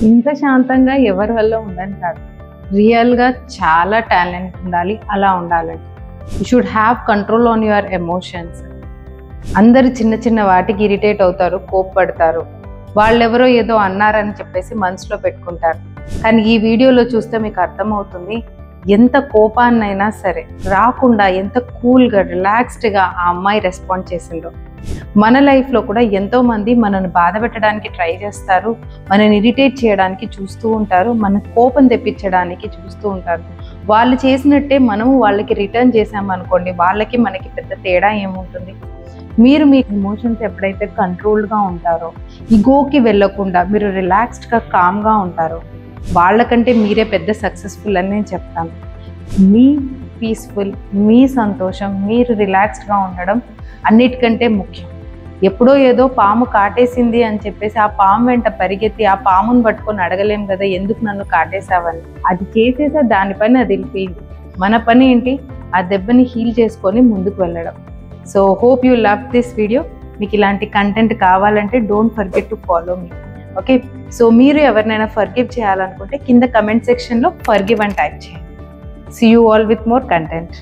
ఇంత శాంతంగా ఎవరి వల్ల ఉందని కాదు, రియల్గా చాలా టాలెంట్ ఉండాలి. అలా ఉండాలంటే you should have control on your emotions. అందరు చిన్న చిన్న వాటికి ఇరిటేట్ అవుతారు, కోప్పడతారు, వాళ్ళెవరో ఏదో అన్నారని చెప్పేసి మనసులో పెట్టుకుంటారు. కానీ ఈ వీడియోలో చూస్తే మీకు అర్థమవుతుంది, ఎంత కోపాన్నైనా సరే రాకుండా ఎంత కూల్గా రిలాక్స్డ్గా ఆ అమ్మాయి రెస్పాండ్ చేసిందో. మన లైఫ్లో కూడా ఎంతోమంది మనల్ని బాధ పెట్టడానికి ట్రై చేస్తారు, మనని ఇరిటేట్ చేయడానికి చూస్తూ ఉంటారు, మన కోపం తెప్పించడానికి చూస్తూ ఉంటారు. వాళ్ళు చేసినట్టే మనము వాళ్ళకి రిటర్న్ చేసామనుకోండి, వాళ్ళకి మనకి పెద్ద తేడా ఏముంటుంది? మీరు మీ ఎమోషన్స్ ఎప్పుడైతే కంట్రోల్డ్గా ఉంటారో, ఈగోకి వెళ్ళకుండా మీరు రిలాక్స్డ్గా కామ్గా ఉంటారో, వాళ్ళకంటే మీరే పెద్ద సక్సెస్ఫుల్ అని నేను చెప్తాను. మీ పీస్ఫుల్, మీ సంతోషం, మీరు రిలాక్స్డ్గా ఉండడం అన్నిటికంటే ముఖ్యం. ఎప్పుడో ఏదో పాము కాటేసింది అని చెప్పేసి ఆ పాము వెంట పరిగెత్తి ఆ పామును పట్టుకొని అడగలేం కదా, ఎందుకు నన్ను కాటేసావని. అది చేసేసా, దాని పని అది వెళ్ళిపోయింది. మన పని ఏంటి? ఆ దెబ్బని హీల్ చేసుకొని ముందుకు వెళ్ళడం. So hope you love this video. మీకు ఇలాంటి కంటెంట్ కావాలంటే don't forget to follow me. Okay, so మీరు ఎవరినైనా ఫర్గివ్ చేయాలనుకుంటే కింద కమెంట్ సెక్షన్లో ఫర్గివ్ అని టైప్ చేయండి. See you all with more content.